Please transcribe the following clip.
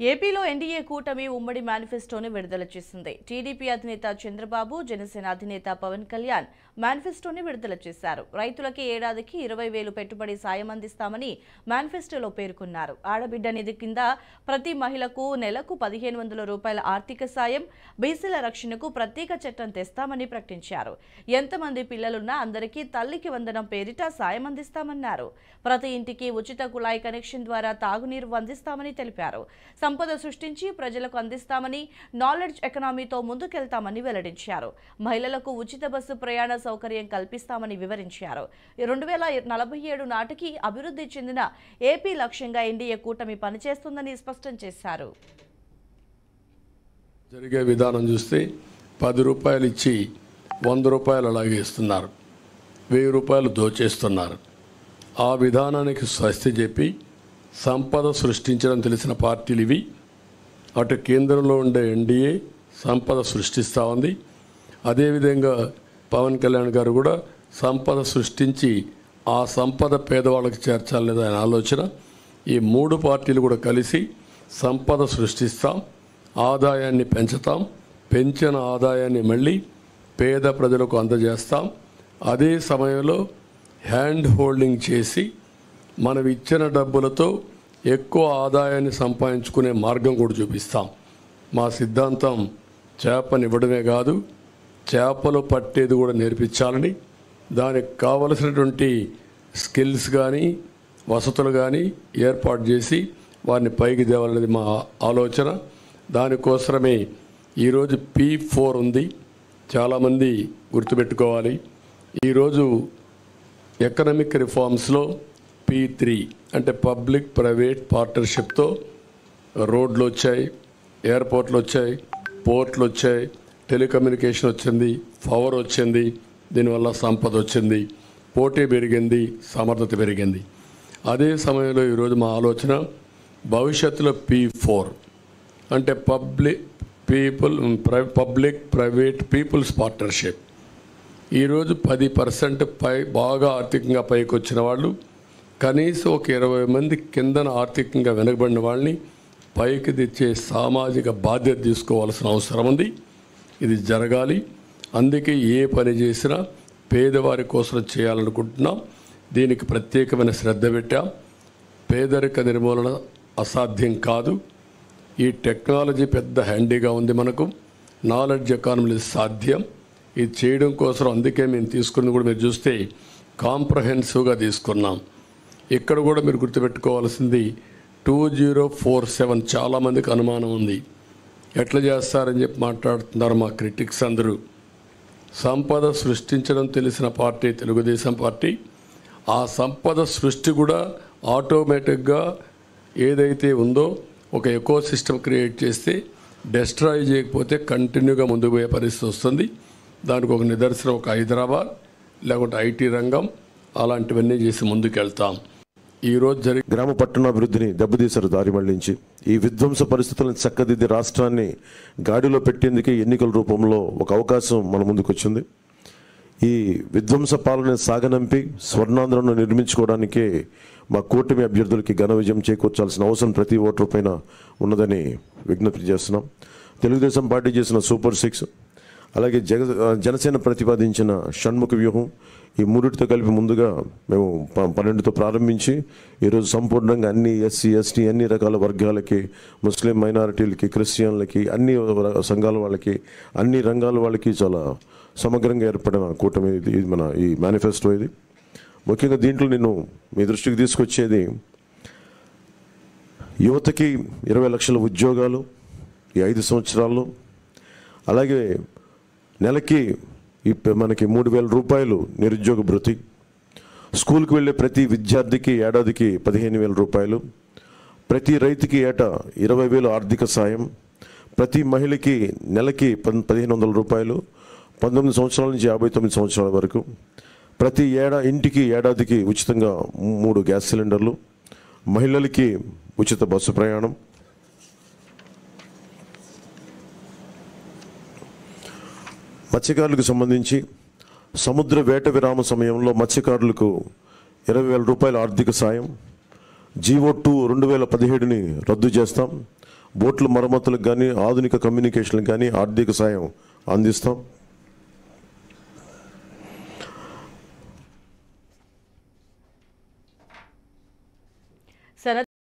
ఏపీలో ఎన్డీఏ కూటమి ఉమ్మడి మేనిఫెస్టోని విడుదల చేసింది. టీడీపీ అధినేత చంద్రబాబు, జనసేన అధినేత పవన్ కళ్యాణ్ మేనిఫెస్టోని విడుదల చేశారు. రైతులకి ఏడాదికి 20,000 పెట్టుబడి సాయం అందిస్తామని మేనిఫెస్టోలో పేర్కొన్నారు. ఆడబిడ్డ నిధి కింద ప్రతి మహిళకు నెలకు 1,500 రూపాయల ఆర్థిక సాయం, బీసీల రక్షణకు ప్రత్యేక చట్టం తెస్తామని ప్రకటించారు. ఎంతమంది పిల్లలున్నా అందరికీ తల్లికి వందనం పేరిట సాయం అందిస్తామన్నారు. ప్రతి ఇంటికి ఉచిత కుళాయి కనెక్షన్ ద్వారా తాగునీరు అందిస్తామని తెలిపారు. సంపద సృష్టించి ప్రజలకు అందిస్తామని, నాలెడ్జ్ ఎకనామీతో ముందుకెళ్తామని వెల్లడించారు. మహిళలకు ఉచిత బస్సు ప్రయాణ సౌకర్యం కల్పిస్తామని వివరించారు. 2047 నాటికి అభివృద్ధి చెందిన ఏపీ లక్ష్యంగా ఎన్డీఏ కూటమి పనిచేస్తుందని స్పష్టం చేశారు. జరిగే విధానం చూస్తే 10 రూపాయలు ఇచ్చి 100 రూపాయలు అలాగే ఇస్తున్నారు, 1000 రూపాయలు దోచేస్తున్నారు. ఆ విధానానికి స్వస్తి చెప్పి సంపద సృష్టించడం తెలిసిన పార్టీలు ఇవి. అటు కేంద్రంలో ఉండే ఎన్డీఏ సంపద సృష్టిస్తూ ఉంది. అదేవిధంగా పవన్ కళ్యాణ్ గారు కూడా సంపద సృష్టించి ఆ సంపద పేదవాళ్ళకి చేర్చాలనేది ఆయన ఆలోచన. ఈ 3 పార్టీలు కూడా కలిసి సంపద సృష్టిస్తాం, ఆదాయాన్ని పెంచుతాం, పెంచిన ఆదాయాన్ని మళ్ళీ పేద ప్రజలకు అందజేస్తాం. అదే సమయంలో హ్యాండ్ హోల్డింగ్ చేసి మనం ఇచ్చిన డబ్బులతో ఎక్కువ ఆదాయాన్ని సంపాదించుకునే మార్గం కూడా చూపిస్తాం. మా సిద్ధాంతం చేపనివ్వడమే కాదు, చేపలు పట్టేది కూడా నేర్పించాలని, దానికి కావలసినటువంటి స్కిల్స్ కానీ వసతులు కానీ ఏర్పాటు చేసి వారిని పైకి తేవాలనేది మా ఆలోచన. దానికోసమే ఈరోజు P4 ఉంది. చాలామంది గుర్తుపెట్టుకోవాలి. ఈరోజు ఎకనామిక్ రిఫార్మ్స్లో P3 అంటే పబ్లిక్ ప్రైవేట్ పార్ట్నర్షిప్తో రోడ్లు వచ్చాయి, ఎయిర్పోర్ట్లు వచ్చాయి, పోర్ట్లు వచ్చాయి, టెలికమ్యూనికేషన్ వచ్చింది, పవర్ వచ్చింది. దీనివల్ల సంపద వచ్చింది, పోటీ పెరిగింది, సమర్థత పెరిగింది. అదే సమయంలో ఈరోజు మా ఆలోచన భవిష్యత్తులో P4 అంటే పబ్లిక్ ప్రైవేట్ పీపుల్స్ పార్ట్నర్షిప్. ఈరోజు 10% పై బాగా ఆర్థికంగా పైకి వచ్చిన వాళ్ళు, కనీసం ఒక 20 మంది కిందన ఆర్థికంగా వెనుకబడిన వాళ్ళని పైకి తెచ్చే సామాజిక బాధ్యత తీసుకోవాల్సిన అవసరం ఉంది. ఇది జరగాలి. అందుకే ఏ పని చేసినా పేదవారి కోసం చేయాలనుకుంటున్నాం. దీనికి ప్రత్యేకమైన శ్రద్ధ పెట్టాం. పేదరిక నిర్మూలన అసాధ్యం కాదు. ఈ టెక్నాలజీ పెద్ద హ్యాండీగా ఉంది మనకు. నాలెడ్జ్ ఎకానమీ సాధ్యం. ఇది చేయడం కోసం అందుకే మేము తీసుకున్నది కూడా మీరు చూస్తే కాంప్రహెన్సివ్గా తీసుకున్నాం. ఇక్కడ కూడా మీరు గుర్తుపెట్టుకోవాల్సింది 2047 చాలామందికి అనుమానం ఉంది. ఎట్లా చేస్తారని చెప్పి మాట్లాడుతున్నారు మా క్రిటిక్స్ అందరూ. సంపద సృష్టించడం తెలిసిన పార్టీ తెలుగుదేశం పార్టీ. ఆ సంపద సృష్టి కూడా ఆటోమేటిక్గా ఏదైతే ఉందో ఒక ఎకో సిస్టమ్ క్రియేట్ చేస్తే డెస్ట్రాయ్ చేయకపోతే కంటిన్యూగా ముందుకు పోయే పరిస్థితి వస్తుంది. దానికి ఒక నిదర్శనం ఒక హైదరాబాద్, లేకుంటే ఐటీ రంగం, అలాంటివన్నీ చేసి ముందుకు వెళ్తాం. ఈరోజు గ్రామ పట్టణాభివృద్ధిని దెబ్బతీశారు దారి మళ్లించి. ఈ విధ్వంస పరిస్థితులను చక్కదిద్ది రాష్ట్రాన్ని గాడిలో పెట్టేందుకే ఎన్నికల రూపంలో ఒక అవకాశం మన ముందుకు వచ్చింది. ఈ విధ్వంస పాలన సాగనంపి స్వర్ణాంధ్రను నిర్మించుకోవడానికే మా కూటమి అభ్యర్థులకి ఘన విజయం చేకూర్చాల్సిన అవసరం ప్రతి ఓటర్ పైన ఉన్నదని విజ్ఞప్తి చేస్తున్నాం. తెలుగుదేశం పార్టీ చేసిన సూపర్ 6, అలాగే జనసేన ప్రతిపాదించిన షణ్ముఖ వ్యూహం, ఈ మూడిటితో కలిపి ముందుగా మేము 12తో ప్రారంభించి ఈరోజు సంపూర్ణంగా అన్ని ఎస్సీ ఎస్టీ అన్ని రకాల వర్గాలకి, ముస్లిం మైనారిటీలకి, క్రిస్టియన్లకి, అన్ని సంఘాల వాళ్ళకి, అన్ని రంగాల వాళ్ళకి చాలా సమగ్రంగా ఏర్పడిన కూటమి ఇది మన ఈ మేనిఫెస్టో. ఇది ముఖ్యంగా దీంట్లో నేను మీ దృష్టికి తీసుకొచ్చేది యువతకి 20 లక్షల ఉద్యోగాలు ఈ 5 సంవత్సరాల్లో, అలాగే నెలకి మనకి 3,000 రూపాయలు నిరుద్యోగ భృతి, స్కూల్కి వెళ్ళే ప్రతి విద్యార్థికి ఏడాదికి 15,000 రూపాయలు, ప్రతి రైతుకి ఏటా 20,000 ఆర్థిక సాయం, ప్రతి మహిళకి నెలకి 1,500 రూపాయలు, 19 సంవత్సరాల నుంచి 59 సంవత్సరాల వరకు, ప్రతి ఇంటికి ఏడాదికి ఉచితంగా 3 గ్యాస్ సిలిండర్లు, మహిళలకి ఉచిత బస్సు ప్రయాణం, మత్స్యకారులకు సంబంధించి సముద్ర వేట విరామ సమయంలో మత్స్యకారులకు 20,000 రూపాయల ఆర్థిక సాయం, జీవో 2 2017ని రద్దు చేస్తాం. బోట్ల మరమ్మతులకు కానీ ఆధునిక కమ్యూనికేషన్లకు కానీ ఆర్థిక సాయం అందిస్తాం.